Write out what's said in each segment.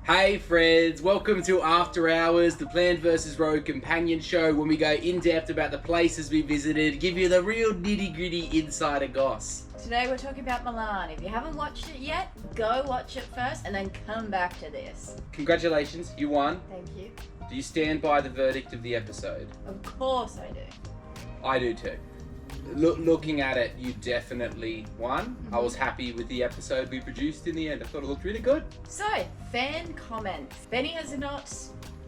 Hey friends, welcome to After Hours, the Planned vs. Road companion show when we go in depth about the places we visited, give you the real nitty gritty insider goss. Today we're talking about Milan. If you haven't watched it yet, go watch it first and then come back to this. Congratulations, you won. Thank you. Do you stand by the verdict of the episode? Of course I do. I do too. Looking at it, you definitely won. I was happy with the episode we produced in the end. I thought it looked really good. So, fan comments. Benny has not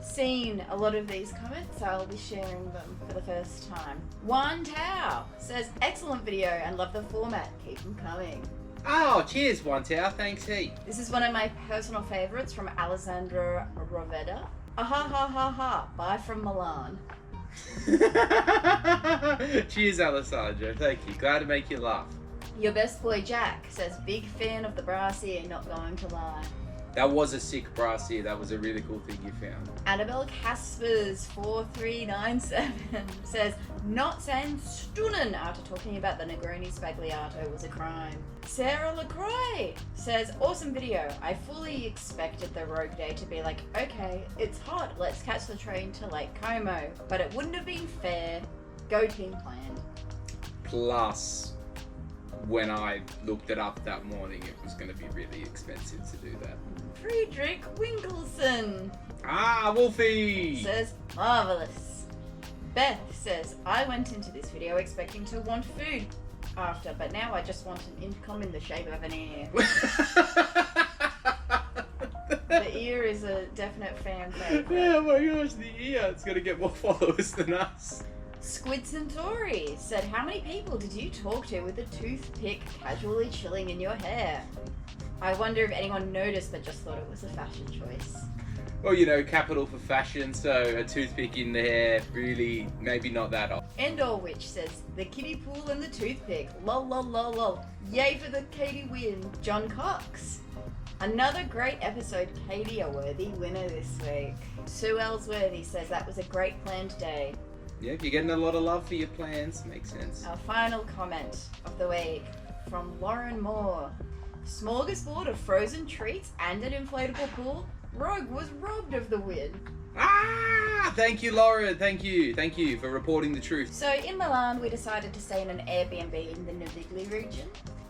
seen a lot of these comments, so I'll be sharing them for the first time. One Tao says, excellent video and love the format. Keep them coming. Oh, cheers, One Tower. Thanks, he. This is one of my personal favourites from Alessandro Roveda. Ha ha ha ha. Bye from Milan. Cheers, Alessandro. Thank you. Glad to make you laugh. Your best boy Jack says, big fan of the brassiere, not going to lie. That was a sick brassiere. That was a really cool thing you found. Annabelle Caspers 4397 says, not saying stunning after talking about the Negroni Spagliato was a crime. Sarah LaCroix says, awesome video. I fully expected the Rogue Day to be like, okay, it's hot, let's catch the train to Lake Como. But it wouldn't have been fair. Go team plan. Plus, when I looked it up that morning, it was going to be really expensive to do that. Friedrich Winkelson Ah, Wolfie! says, marvelous. Beth says, I went into this video expecting to want food after, but now I just want an income in the shape of an ear. The ear is a definite fan favorite. Yeah, oh my gosh, the ear. It's going to get more followers than us. Squid Centauri said, how many people did you talk to with a toothpick casually chilling in your hair? I wonder if anyone noticed but just thought it was a fashion choice. Well, you know, capital for fashion, so a toothpick in the hair, really, maybe not that old. Endor Witch says, the kiddie pool and the toothpick. Lol lol lol lol. Yay for the Katie win. John Cox. Another great episode. Katie, a worthy winner this week. Sue Ellsworthy says, that was a great planned day. Yeah, if you're getting a lot of love for your plans, makes sense. Our final comment of the week from Lauren Moore. Smorgasbord of frozen treats and an inflatable pool. Rogue was robbed of the win. Ah! Thank you, Lauren. Thank you. Thank you for reporting the truth. So in Milan, we decided to stay in an Airbnb in the Navigli region.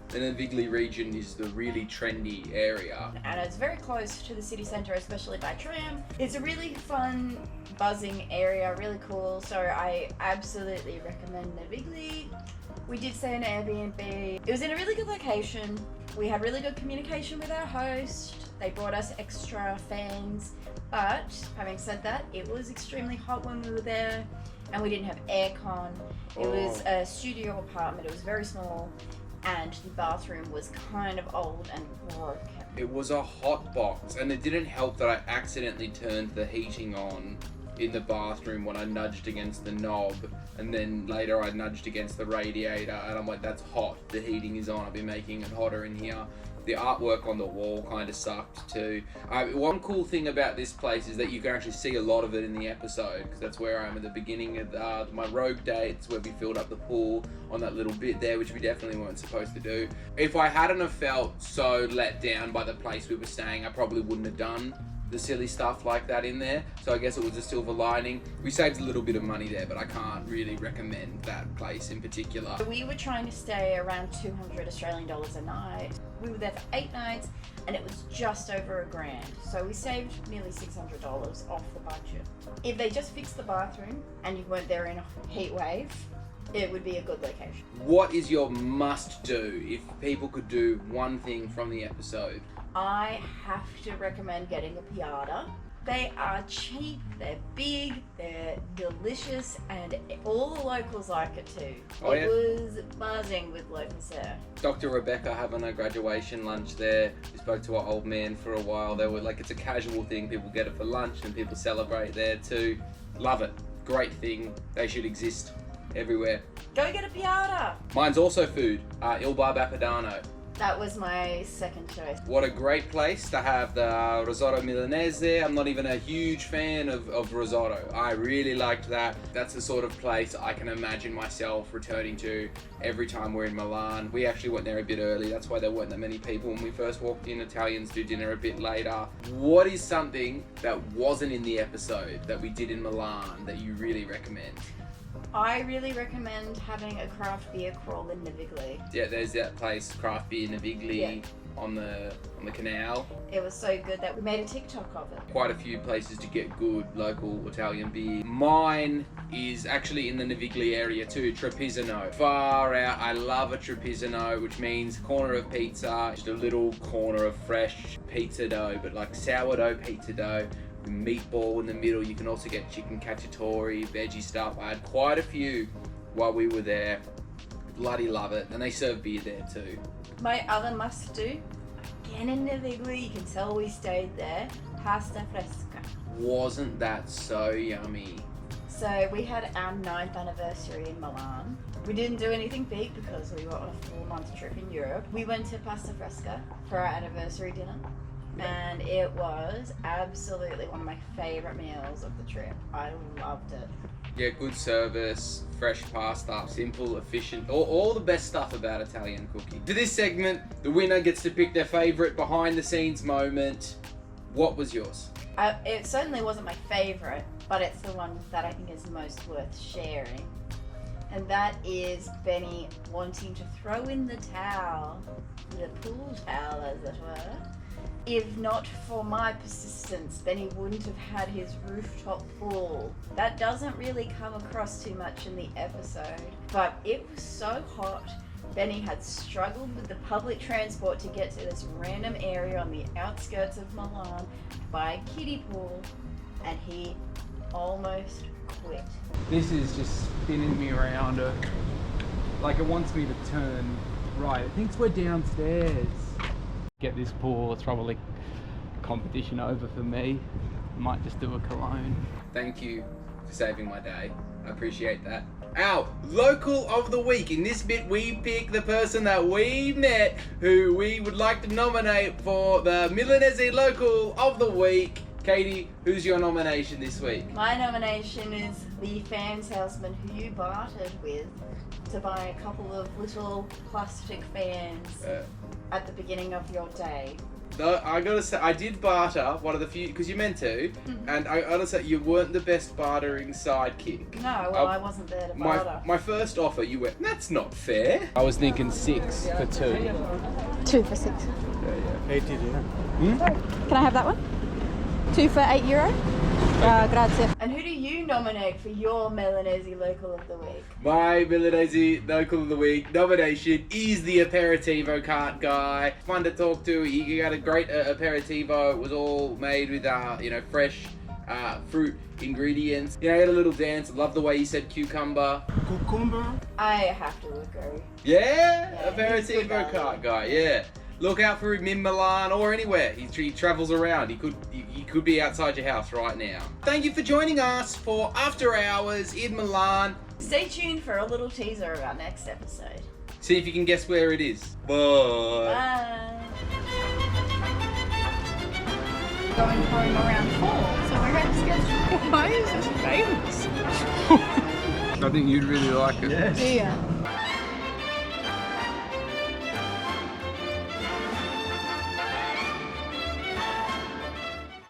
The Navigli region is the really trendy area. And it's very close to the city centre, especially by tram. It's a really fun, buzzing area, really cool. So I absolutely recommend Navigli. We did stay in an Airbnb. It was in a really good location. We had really good communication with our host. They brought us extra fans. But having said that, it was extremely hot when we were there and we didn't have aircon. It was a studio apartment. It was very small and the bathroom was kind of old and broken. It was a hot box, and it didn't help that I accidentally turned the heating on in the bathroom when I nudged against the knob, and then later I nudged against the radiator, and I'm like, that's hot, the heating is on, I've been making it hotter in here. The artwork on the wall kind of sucked too. One cool thing about this place is that you can actually see a lot of it in the episode, because that's where I am at the beginning of my Rogue Day. It's where we filled up the pool on that little bit there, which we definitely weren't supposed to do. If I hadn't have felt so let down by the place we were staying, I probably wouldn't have done the silly stuff like that in there. So I guess it was a silver lining. We saved a little bit of money there, but I can't really recommend that place in particular. We were trying to stay around 200 Australian dollars a night. We were there for 8 nights and it was just over $1,000. So we saved nearly $600 off the budget. If they just fixed the bathroom and you weren't there in a heat wave, it would be a good location. What is your must do if people could do one thing from the episode? I have to recommend getting a Piata. They are cheap, they're big, they're delicious, and all the locals like it too. Oh, yeah? It was buzzing with locals there. Dr. Rebecca having a graduation lunch there. We spoke to our old man for a while. They were like, it's a casual thing. People get it for lunch and people celebrate there too. Love it. Great thing. They should exist everywhere. Go get a Piata! Mine's also food. Il Bar Bappadano. That was my second choice. What a great place to have the risotto Milanese. I'm not even a huge fan of risotto. I really liked that. That's the sort of place I can imagine myself returning to every time we're in Milan. We actually went there a bit early. That's why there weren't that many people when we first walked in. Italians do dinner a bit later. What is something that wasn't in the episode that we did in Milan that you really recommend? I really recommend having a craft beer crawl in Navigli. Yeah, there's that place, Craft Beer Navigli, on the canal. It was so good that we made a TikTok of it. Quite a few places to get good local Italian beer. Mine is actually in the Navigli area too, Trapezzino. Far out, I love a Trapezzino, which means corner of pizza, just a little corner of fresh pizza dough, but like sourdough pizza dough. Meatball in the middle. You can also get chicken cacciatore, veggie stuff. I had quite a few while we were there. Bloody love it. And they serve beer there too. My other must do, again in Navigli, you can tell we stayed there, pasta fresca. Wasn't that so yummy? So we had our 9th anniversary in Milan. We didn't do anything big because we were on a 4-month trip in Europe. We went to Pasta Fresca for our anniversary dinner. And it was absolutely one of my favourite meals of the trip. I loved it. Yeah, good service, fresh pasta, simple, efficient, all the best stuff about Italian cooking. For this segment, the winner gets to pick their favourite behind the scenes moment. What was yours? It certainly wasn't my favourite, but it's the one that I think is most worth sharing. And that is Benny wanting to throw in the towel, the pool towel as it were. If not for my persistence, Benny wouldn't have had his rooftop pool. That doesn't really come across too much in the episode, but it was so hot. Benny had struggled with the public transport to get to this random area on the outskirts of Milan to buy a kiddie pool, and he almost quit. This is just spinning me around. Like it wants me to turn right. It thinks we're downstairs. Get this pool, it's probably competition over for me. Might just do a cologne. Thank you for saving my day. I appreciate that. Our local of the week. In this bit, we pick the person that we met who we would like to nominate for the Milanese local of the week. Katie, who's your nomination this week? My nomination is the fan salesman who you bartered with to buy a couple of little plastic fans at the beginning of your day. Though I gotta say, I did barter one of the few, because you meant to, and I gotta say, you weren't the best bartering sidekick. No, well, I wasn't there to barter. My first offer, you went, that's not fair. I was thinking 6 for 2. 2 for 6. Yeah. 80, Can I have that one? 2 for €8. Grazie. And who do you nominate for your Milanese local of the week? My Milanese local of the week nomination is the aperitivo cart guy. Fun to talk to. He got a great aperitivo. It was all made with fresh fruit ingredients. He had a little dance. Love the way he said cucumber. Cucumber. I have to agree. Yeah, aperitivo cart guy. Yeah. Look out for him in Milan or anywhere. He travels around. He could be outside your house right now. Thank you for joining us for After Hours in Milan. Stay tuned for a little teaser of our next episode. See if you can guess where it is. Bye. Bye. Going home around 4, so we're going to get. Why is this famous? I think you'd really like it. Yes. Yeah.